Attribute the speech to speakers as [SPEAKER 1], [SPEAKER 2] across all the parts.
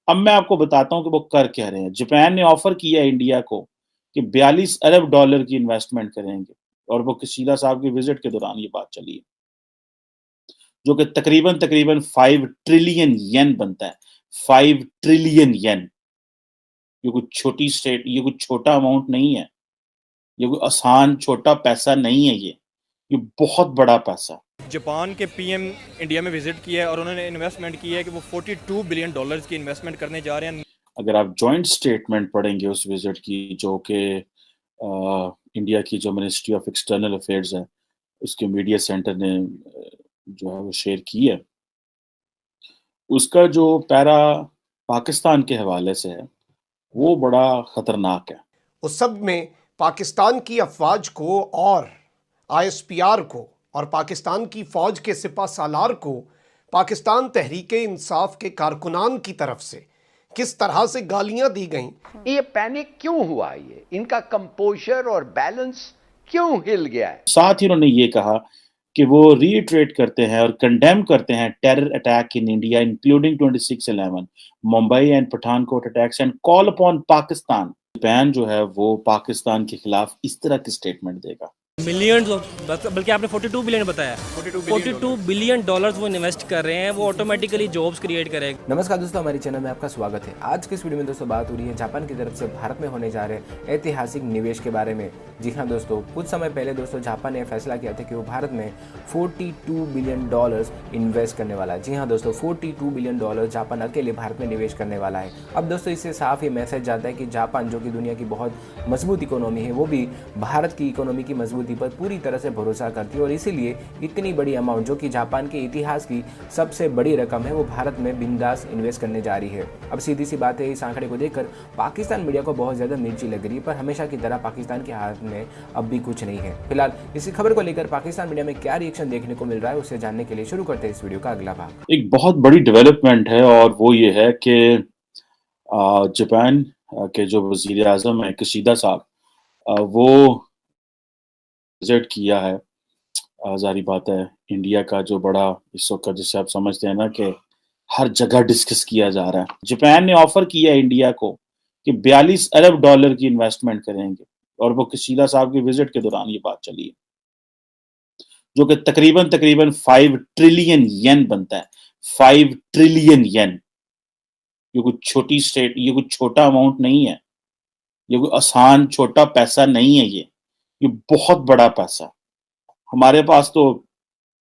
[SPEAKER 1] अब मैं आपको बताता हूँ कि वो कर क्या रहे हैं। जापान ने ऑफर किया है इंडिया को कि 42 अरब डॉलर की इन्वेस्टमेंट करेंगे और वो किशीदा साहब की विजिट के दौरान ये बात चली है, जो कि तकरीबन 5 ट्रिलियन येन बनता है। 5 ट्रिलियन येन। ये कोई छोटा अमाउंट नहीं है। ये कोई आसान छोटा पैसा नहीं है ये बहुत बड़ा पैसा है।
[SPEAKER 2] जापान के पीएम इंडिया में विजिट किया है और उन्होंने इन्वेस्टमेंट की है कि वो 42 बिलियन डॉलर्स की इन्वेस्टमेंट करने जा रहे हैं।
[SPEAKER 1] अगर आप जॉइंट स्टेटमेंट पढ़ेंगे उस विजिट की, जो कि इंडिया की जो मिनिस्ट्री ऑफ एक्सटर्नल अफेयर्स है, उसके मीडिया सेंटर ने जो है वो शेयर की है, उसका जो पैरा पाकिस्तान के हवाले से है, वो बड़ा खतरनाक है।
[SPEAKER 3] उस सब में पाकिस्तान की अफवाज को और आईएसपीआर को और पाकिस्तान की फौज के सिपा सालार को पाकिस्तान तहरीक इंसाफ के कारकुनान की तरफ से किस तरह से गालियां दी गईं।
[SPEAKER 4] ये पैनिक क्यों हुआ, ये इनका कंपोजर और बैलेंस क्यों हिल गया है?
[SPEAKER 1] साथ ही उन्होंने ये कहा कि वो रीइटरेट करते हैं और कंडेम करते हैं terror attack in India including 26/11 Mumbai and Pathankot attacks and call upon Pakistan. Japan जो है वो पाकिस्तान के खिलाफ इस तरह की स्टेटमेंट देगा।
[SPEAKER 5] मिलियंस बल्कि आपने 42 बिलियन बताया, 42 बिलियन डॉलर्स वो इन्वेस्ट कर रहे हैं, वो ऑटोमेटिकली जॉब्स क्रिएट करेगा।
[SPEAKER 6] नमस्कार दोस्तों, हमारे चैनल में आपका स्वागत है। आज के इस वीडियो में दोस्तों बात हो रही है जापान की तरफ से भारत में होने जा रहे ऐतिहासिक निवेश के बारे में। जी हाँ दोस्तों, कुछ समय पहले दोस्तों जापान ने फैसला किया था कि वो भारत में 42 बिलियन डॉलर्स इन्वेस्ट करने वाला है। जी हाँ दोस्तों, 42 बिलियन डॉलर जापान अकेले भारत में निवेश करने वाला है। अब दोस्तों इससे साफ ये मैसेज जाता है कि जापान, जो कि दुनिया की बहुत मजबूत इकोनॉमी है, वो भी भारत की इकोनॉमी की मजबूती पर पूरी तरह से भरोसा करती है और इसीलिए इतनी बड़ी अमाउंट, जो कि जापान के इतिहास की सबसे बड़ी रकम है, वो भारत में बिंदास इन्वेस्ट करने जा रही है। अब सीधी सी बात है, इस आंकड़े को देखकर पाकिस्तान मीडिया को बहुत ज़्यादा मिर्ची लग रही है, पर हमेशा की तरह पाकिस्तान के हाथ में अब भी कुछ नहीं है। फिलहाल इसी खबर को लेकर पाकिस्तान मीडिया में क्या रिएक्शन देखने को मिल रहा है, उसे जानने के लिए शुरू करते हैं इस वीडियो का अगला भाग।
[SPEAKER 1] एक बहुत बड़ी डेवलपमेंट है और वो ये है कि जापान के जो वजीर आजम है किशीदा साहब, वो विजिट किया है। जारी बात है, इंडिया का जो बड़ा इस वक्त, जिसे आप समझते हैं ना कि हर जगह डिस्कस किया जा रहा है। जापान ने ऑफर किया है इंडिया को कि 42 अरब डॉलर की इन्वेस्टमेंट करेंगे और वो किशीदा साहब की विजिट के दौरान ये बात चली है, जो कि तकरीबन 5 ट्रिलियन येन बनता है। 5 ट्रिलियन येन। ये कोई छोटा अमाउंट नहीं है। ये कोई आसान छोटा पैसा नहीं है ये बहुत बड़ा पैसा है। हमारे पास तो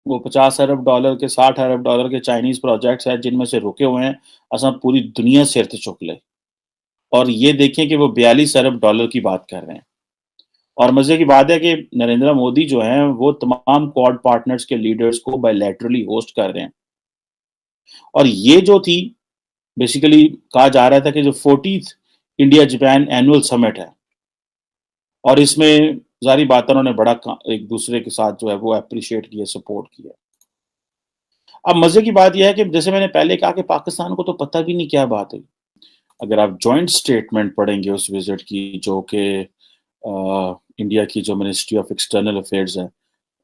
[SPEAKER 1] वो 50 अरब डॉलर के 60 अरब डॉलर के चाइनीज प्रोजेक्ट्स हैं जिनमें से रुके हुए हैं, असम पूरी दुनिया सिर ते चुक ले। और ये देखें कि वो 42 अरब डॉलर की बात कर रहे हैं। और मजे की बात है कि नरेंद्र मोदी जो हैं वो तमाम क्वाड पार्टनर्स के लीडर्स को बायलैटरली होस्ट कर रहे हैं। और ये जो थी, बेसिकली कहा जा रहा था कि जो 40th India Japan annual summit है, और इसमें जारी बात है उन्होंने बड़ा एक दूसरे के साथ जो है वो अप्रिशिएट किया, सपोर्ट किया। अब मजे की बात यह है कि जैसे मैंने पहले कहा कि पाकिस्तान को तो पता भी नहीं क्या बात है। अगर आप जॉइंट स्टेटमेंट पढ़ेंगे उस विजिट की, जो कि इंडिया की जो मिनिस्ट्री ऑफ एक्सटर्नल अफेयर्स है,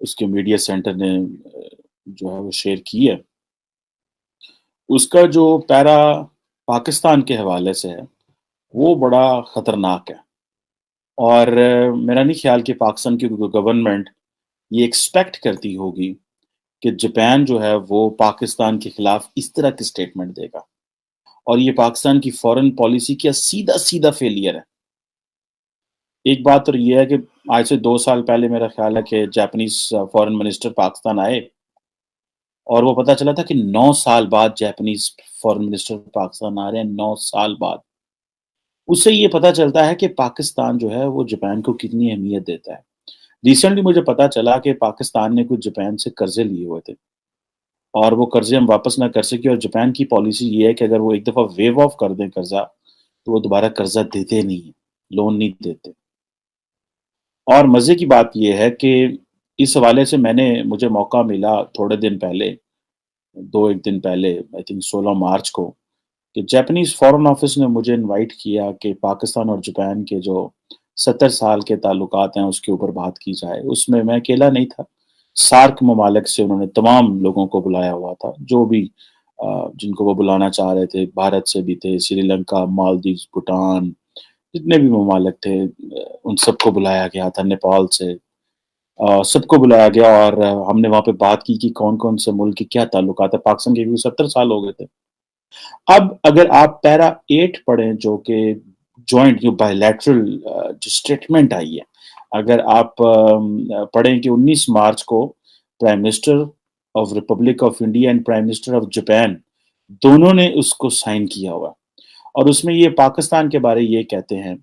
[SPEAKER 1] उसके मीडिया सेंटर ने जो है वो शेयर की है, उसका जो पैरा पाकिस्तान के हवाले से है, वो बड़ा खतरनाक है। और मेरा नहीं ख्याल कि पाकिस्तान की गवर्नमेंट ये एक्सपेक्ट करती होगी कि जापान जो है वो पाकिस्तान के खिलाफ इस तरह की स्टेटमेंट देगा। और ये पाकिस्तान की फॉरेन पॉलिसी का सीधा सीधा फेलियर है। एक बात तो ये है कि आज से 2 साल पहले मेरा ख्याल है कि जापानीज फॉरेन मिनिस्टर पाकिस्तान आए और वो पता चला था कि 9 साल बाद जापानीज फॉरेन मिनिस्टर पाकिस्तान आ रहे हैं। 9 साल बाद। उससे ये पता चलता है कि पाकिस्तान जो है वो जापान को कितनी अहमियत देता है। रिसेंटली मुझे पता चला कि पाकिस्तान ने कुछ जापान से कर्जे लिए हुए थे और वो कर्जे हम वापस ना कर सके, और जापान की पॉलिसी ये है कि अगर वो एक दफ़ा वेव ऑफ कर दें कर्जा, तो वो दोबारा कर्जा देते नहीं है, लोन नहीं देते। और मज़े की बात ये है कि इस हवाले से मुझे मौका मिला थोड़े दिन पहले, 1 दिन पहले, आई थिंक 16 मार्च को, कि जापानीज फॉरेन ऑफिस ने मुझे इनवाइट किया कि पाकिस्तान और जापान के जो 70 साल के ताल्लुकात हैं उसके ऊपर बात की जाए। उसमें मैं अकेला नहीं था, सार्क ममालिक से उन्होंने तमाम लोगों को बुलाया हुआ था, जो भी जिनको वो बुलाना चाह रहे थे, भारत से भी थे, श्रीलंका, मालदीव्स, भूटान, जितने भी ममालिक थे उन सबको बुलाया गया था, नेपाल से सबको बुलाया गया और हमने वहाँ पे बात की कि कौन-कौन से मुल्क के क्या ताल्लुकात है। पाकिस्तान के क्योंकि 70 साल हो गए थे। अब अगर आप पैरा 8 पढ़ें जो कि जॉइंट जो बायलैटरल जो स्टेटमेंट आई है, अगर आप पढ़ें कि 19 मार्च को prime minister of Republic of India and prime minister of Japan दोनों ने उसको साइन किया हुआ है। और उसमें ये पाकिस्तान के बारे ये कहते हैं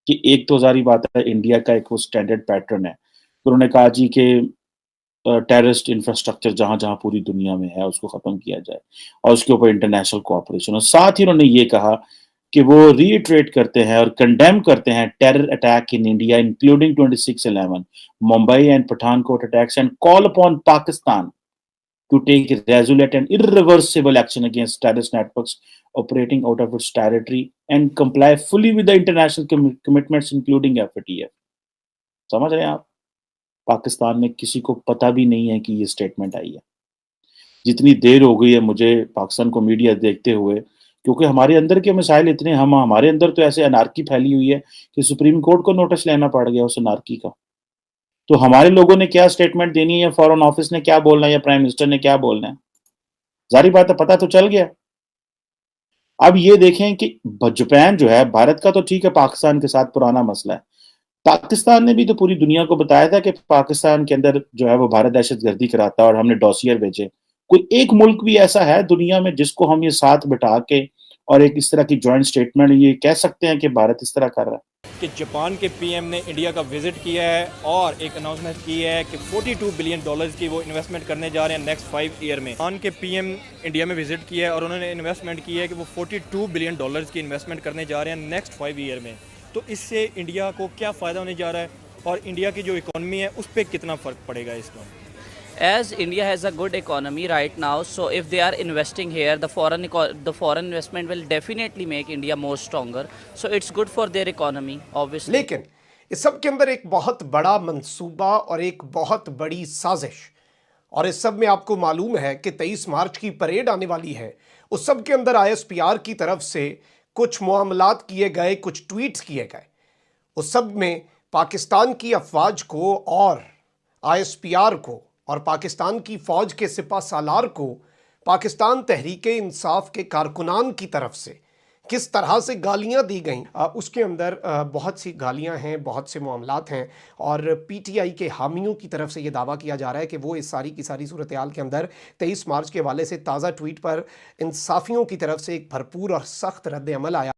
[SPEAKER 1] कि एक तो ज़ाहिर बात है इंडिया का एक वो स्टैंडर्ड पैटर्न है। उन्होंने कहा जी कि टेररिस्ट इंफ्रास्ट्रक्चर जहाँ-जहाँ पूरी दुनिया में है उसको ख़त्म किया जाए और उसके ऊपर इंटरनेशनल कोऑपरेशन और साथ ही उन्होंने ये कहा कि वो रीइटरेट करते हैं और कंडेम करते हैं terror attack in India including 26/11 Mumbai and Pathankot attacks and call upon Pakistan to take resolute and irreversible action against terrorist networks operating out of its territory and comply fully with the international commitments including FATF। समझ रहे हैं आप? पाकिस्तान में किसी को पता भी नहीं है कि ये स्टेटमेंट आई है। जितनी देर हो गई है मुझे पाकिस्तान को मीडिया देखते हुए, क्योंकि हमारे अंदर के मसाइल इतने हमारे अंदर तो ऐसे अनार्की फैली हुई है कि सुप्रीम कोर्ट को नोटिस लेना पड़ गया उस अनार्की का। तो हमारे लोगों ने क्या स्टेटमेंट देनी है या फॉरेन ऑफिस ने क्या बोलना है या प्राइम मिनिस्टर ने क्या बोलना है, जारी बात है पता तो चल गया। अब ये देखें कि जापान जो है भारत का तो ठीक है, पाकिस्तान के साथ पुराना मसला है। पाकिस्तान ने भी तो पूरी दुनिया को बताया था कि पाकिस्तान के अंदर जो है वो भारत दहशतगर्दी कराता है और हमने डॉसियर भेजे। कोई एक मुल्क भी ऐसा है दुनिया में जिसको हम ये साथ बिठा के और एक इस तरह की जॉइंट स्टेटमेंट ये कह सकते हैं कि भारत इस तरह कर रहा है?
[SPEAKER 2] कि जापान के पीएम ने इंडिया का विजिट किया है और एक अनाउंसमेंट की है कि 42 बिलियन डॉलर्स की वो इन्वेस्टमेंट करने जा रहे हैं नेक्स्ट 5 ईयर में। जापान के पीएम इंडिया में विजिट किया है और उन्होंने इन्वेस्टमेंट की है कि वो 42 बिलियन डॉलर्स की इन्वेस्टमेंट करने जा रहे हैं नेक्स्ट 5 ईयर में। तो इससे इंडिया को क्या फ़ायदा होने जा रहा है और इंडिया की जो इकॉनमी है उस पर कितना फ़र्क पड़ेगा इसका?
[SPEAKER 7] As India has a good economy right now, so if they are investing here, the foreign investment will definitely make India more stronger. So it's good for their economy, obviously.
[SPEAKER 3] लेकिन इस सब के अंदर एक बहुत बड़ा मंसूबा और एक बहुत बड़ी साजिश, और इस सब में आपको मालूम है कि 23 मार्च की परेड आने वाली है। उस सब के अंदर ISPR की तरफ से कुछ मामलात किए गए, कुछ ट्वीट्स किए गए। उस सब में पाकिस्तान की अफवाज को और ISPR को और पाकिस्तान की फ़ौज के सिपा सालार को पाकिस्तान तहरीक इंसाफ के कारकुनान की तरफ से किस तरह से गालियां दी गईं, उसके अंदर बहुत सी गालियां हैं, बहुत से मामलात हैं। और PTI के हामियों की तरफ से ये दावा किया जा रहा है कि वो इस सारी की सारी सूरत हाल के अंदर 23 मार्च के हवाले से ताज़ा ट्वीट पर इंसाफियों की तरफ से एक भरपूर और सख्त रद्द अमल आया।